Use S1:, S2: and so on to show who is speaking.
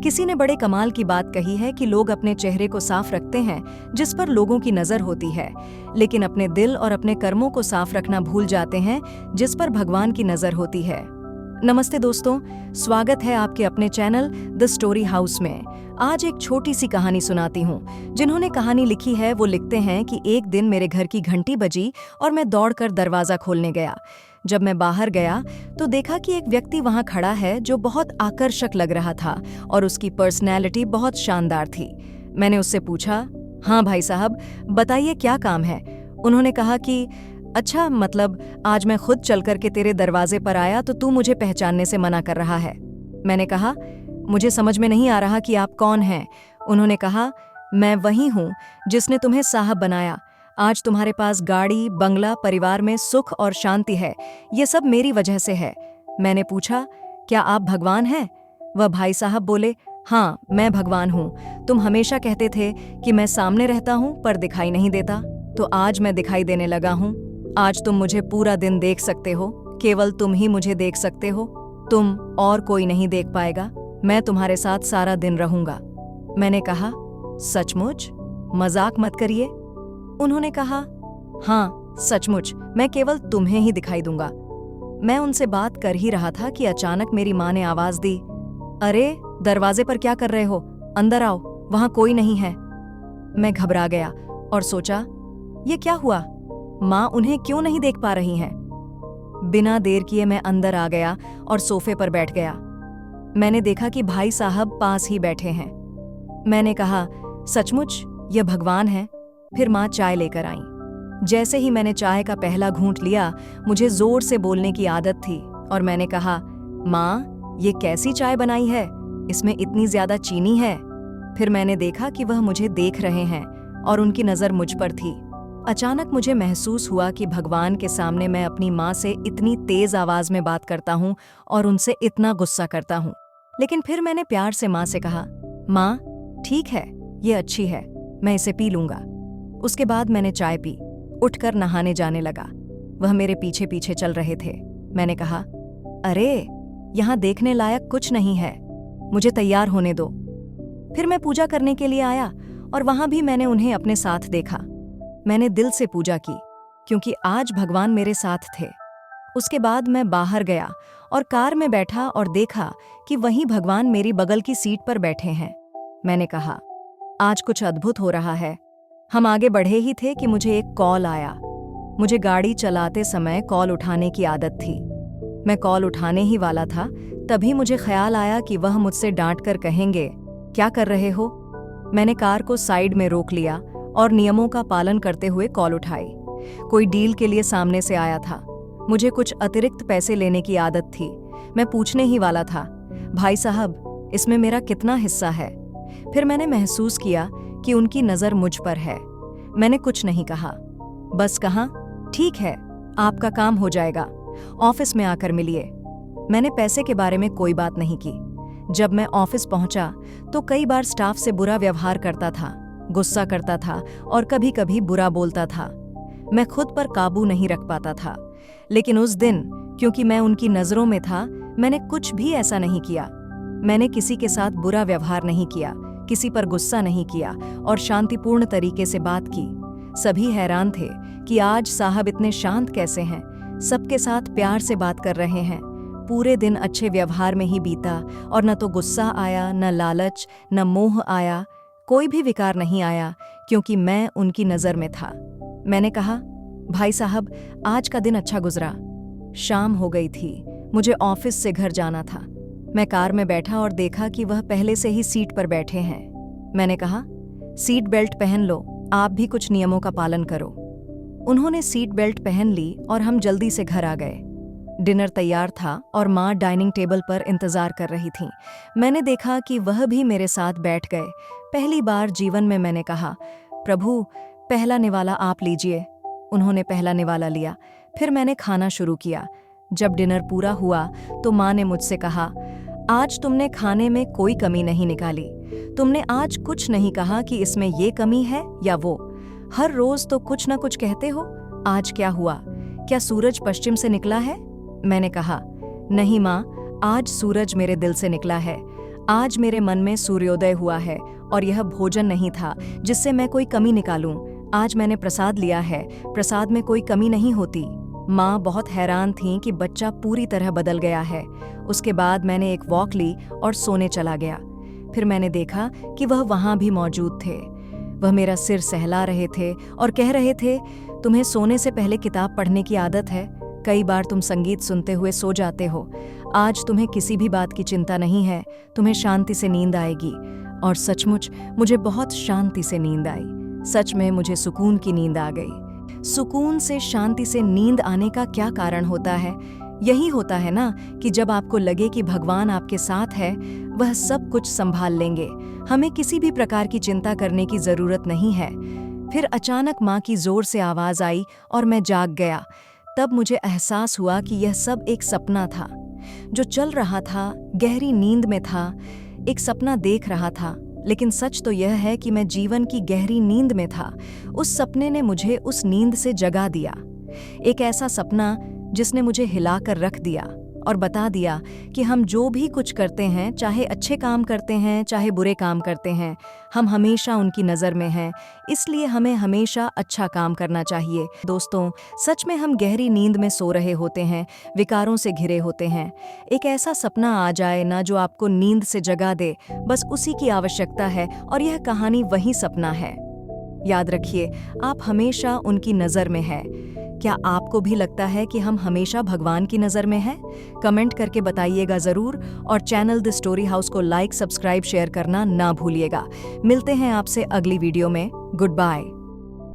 S1: किसी ने बड़े कमाल की बात कही है कि लोग अपने चेहरे को साफ रखते हैं जिस पर लोगों की नजर होती है, लेकिन अपने दिल और अपने कर्मों को साफ रखना भूल जाते हैं जिस पर भगवान की नजर होती है। नमस्ते दोस्तों, स्वागत है आपके अपने चैनल द स्टोरी हाउस में। आज एक छोटी सी कहानी सुनाती हूँ। जिन्होंने कहानी लिखी है वो लिखते हैं कि एक दिन मेरे घर की घंटी बजी और मैं दौड़कर दरवाजा खोलने गया। जब मैं बाहर गया तो देखा कि एक व्यक्ति वहां खड़ा है जो बहुत आकर्षक लग रहा था और उसकी पर्सनैलिटी बहुत शानदार थी। मैंने उससे पूछा, हाँ भाई साहब, बताइए क्या काम है। उन्होंने कहा कि अच्छा, मतलब आज मैं खुद चल करके तेरे दरवाजे पर आया तो तू मुझे पहचानने से मना कर रहा है। मैंने कहा, मुझे समझ में नहीं आ रहा कि आप कौन हैं। उन्होंने कहा, मैं वही हूँ जिसने तुम्हें साहब बनाया। आज तुम्हारे पास गाड़ी, बंगला, परिवार में सुख और शांति है, ये सब मेरी वजह से है। मैंने पूछा, क्या आप भगवान हैं? वह भाई साहब बोले, हाँ मैं भगवान हूँ। तुम हमेशा कहते थे कि मैं सामने रहता हूँ पर दिखाई नहीं देता, तो आज मैं दिखाई देने लगा हूँ। आज तुम मुझे पूरा दिन देख सकते हो, केवल तुम ही मुझे देख सकते हो, तुम और कोई नहीं देख पाएगा। मैं तुम्हारे साथ सारा दिन रहूंगा। मैंने कहा, सचमुच? मजाक मत करिए। उन्होंने कहा, हाँ सचमुच, मैं केवल तुम्हें ही दिखाई दूंगा। मैं उनसे बात कर ही रहा था कि अचानक मेरी माँ ने आवाज दी, अरे दरवाजे पर क्या कर रहे हो, अंदर आओ, वहां कोई नहीं है। मैं घबरा गया और सोचा, ये क्या हुआ, माँ उन्हें क्यों नहीं देख पा रही हैं। बिना देर किए मैं अंदर आ गया और सोफे पर बैठ गया। मैंने देखा कि भाई साहब पास ही बैठे हैं। मैंने कहा, सचमुच यह भगवान है। फिर माँ चाय लेकर आईं। जैसे ही मैंने चाय का पहला घूंट लिया, मुझे जोर से बोलने की आदत थी और मैंने कहा, माँ ये कैसी चाय बनाई है, इसमें इतनी ज्यादा चीनी है। फिर मैंने देखा कि वह मुझे देख रहे हैं और उनकी नजर मुझ पर थी। अचानक मुझे महसूस हुआ कि भगवान के सामने मैं अपनी माँ से इतनी तेज आवाज में बात करता हूँ और उनसे इतना गुस्सा करता हूँ। लेकिन फिर मैंने प्यार से माँ से कहा, माँ ठीक है, ये अच्छी है, मैं इसे पी लूंगा। उसके बाद मैंने चाय पी, उठकर नहाने जाने लगा। वह मेरे पीछे पीछे चल रहे थे। मैंने कहा, अरे यहाँ देखने लायक कुछ नहीं है, मुझे तैयार होने दो। फिर मैं पूजा करने के लिए आया और वहां भी मैंने उन्हें अपने साथ देखा। मैंने दिल से पूजा की क्योंकि आज भगवान मेरे साथ थे। उसके बाद मैं बाहर गया और कार में बैठा और देखा कि वहीं भगवान मेरी बगल की सीट पर बैठे हैं। मैंने कहा, आज कुछ अद्भुत हो रहा है। हम आगे बढ़े ही थे कि मुझे एक कॉल आया। मुझे गाड़ी चलाते समय कॉल उठाने की आदत थी। मैं कॉल उठाने ही वाला था, तभी मुझे ख्याल आया कि वह मुझसे डांट कर कहेंगे, क्या कर रहे हो। मैंने कार को साइड में रोक लिया और नियमों का पालन करते हुए कॉल उठाई। कोई डील के लिए सामने से आया था। मुझे कुछ अतिरिक्त पैसे लेने की आदत थी। मैं पूछने ही वाला था, भाई साहब इसमें मेरा कितना हिस्सा है। फिर मैंने महसूस किया कि उनकी नजर मुझ पर है। मैंने कुछ नहीं कहा, बस कहा, ठीक है, आपका काम हो जाएगा, ऑफिस में आकर मिलिए। मैंने पैसे के बारे में कोई बात नहीं की। जब मैं ऑफिस पहुंचा तो कई बार स्टाफ से बुरा व्यवहार करता था, गुस्सा करता था और कभी कभी बुरा बोलता था। मैं खुद पर काबू नहीं रख पाता था। लेकिन उस दिन क्योंकि मैं उनकी नजरों में था, मैंने कुछ भी ऐसा नहीं किया। मैंने किसी के साथ बुरा व्यवहार नहीं किया, किसी पर गुस्सा नहीं किया और शांतिपूर्ण तरीके से बात की। सभी हैरान थे कि आज साहब इतने शांत कैसे हैं, सबके साथ प्यार से बात कर रहे हैं। पूरे दिन अच्छे व्यवहार में ही बीता और न तो गुस्सा आया, न लालच, न मोह आया, कोई भी विकार नहीं आया क्योंकि मैं उनकी नज़र में था। मैंने कहा, भाई साहब आज का दिन अच्छा गुजरा। शाम हो गई थी, मुझे ऑफिस से घर जाना था। मैं कार में बैठा और देखा कि वह पहले से ही सीट पर बैठे हैं। मैंने कहा, सीट बेल्ट पहन लो, आप भी कुछ नियमों का पालन करो। उन्होंने सीट बेल्ट पहन ली और हम जल्दी से घर आ गए। डिनर तैयार था और माँ डाइनिंग टेबल पर इंतजार कर रही थीं। मैंने देखा कि वह भी मेरे साथ बैठ गए। पहली बार जीवन में मैंने कहा, प्रभु पहला निवाला आप लीजिए। उन्होंने पहला निवाला लिया। फिर मैंने खाना शुरू किया। जब डिनर पूरा हुआ तो माँ ने मुझसे कहा, आज तुमने खाने में कोई कमी नहीं निकाली। तुमने आज कुछ नहीं कहा कि इसमें ये कमी है या वो। हर रोज तो कुछ ना कुछ कहते हो, आज क्या हुआ? क्या सूरज पश्चिम से निकला है? मैंने कहा, नहीं माँ, आज सूरज मेरे दिल से निकला है। आज मेरे मन में सूर्योदय हुआ है और यह भोजन नहीं था जिससे मैं कोई कमी निकालूं। आज मैंने प्रसाद लिया है, प्रसाद में कोई कमी नहीं होती। माँ बहुत हैरान थीं कि बच्चा पूरी तरह बदल गया है। उसके बाद मैंने एक वॉक ली और सोने चला गया। फिर मैंने देखा कि वह वहाँ भी मौजूद थे। वह मेरा सिर सहला रहे थे और कह रहे थे, तुम्हें सोने से पहले किताब पढ़ने की आदत है। कई बार तुम संगीत सुनते हुए सो जाते हो। आज तुम्हें किसी भी बात की चिंता नहीं है, तुम्हें शांति से नींद आएगी। और सचमुच मुझे बहुत शांति से नींद आई। सच में मुझे सुकून की नींद आ गई। सुकून से, शांति से नींद आने का क्या कारण होता है? यही होता है ना कि जब आपको लगे कि भगवान आपके साथ है, वह सब कुछ संभाल लेंगे। हमें किसी भी प्रकार की चिंता करने की जरूरत नहीं है। फिर अचानक माँ की जोर से आवाज आई और मैं जाग गया। तब मुझे एहसास हुआ कि यह सब एक सपना था। जो चल रहा था, गहरी नींद में था, एक सपना देख रहा था। लेकिन सच तो यह है कि मैं जीवन की गहरी नींद में था। उस सपने ने मुझे उस नींद से जगा दिया। एक ऐसा सपना जिसने मुझे हिलाकर रख दिया और बता दिया कि हम जो भी कुछ करते हैं, चाहे अच्छे काम करते हैं, चाहे बुरे काम करते हैं, हम हमेशा उनकी नज़र में हैं। इसलिए हमें हमेशा अच्छा काम करना चाहिए। दोस्तों, सच में हम गहरी नींद में सो रहे होते हैं, विकारों से घिरे होते हैं। एक ऐसा सपना आ जाए ना जो आपको नींद से जगा दे, बस उसी की आवश्यकता है और यह कहानी वही सपना है। याद रखिए, आप हमेशा उनकी नज़र में हैं। क्या आपको भी लगता है कि हम हमेशा भगवान की नज़र में हैं? कमेंट करके बताइएगा ज़रूर और चैनल द स्टोरी हाउस को लाइक, सब्सक्राइब, शेयर करना ना भूलिएगा। मिलते हैं आपसे अगली वीडियो में। Good bye.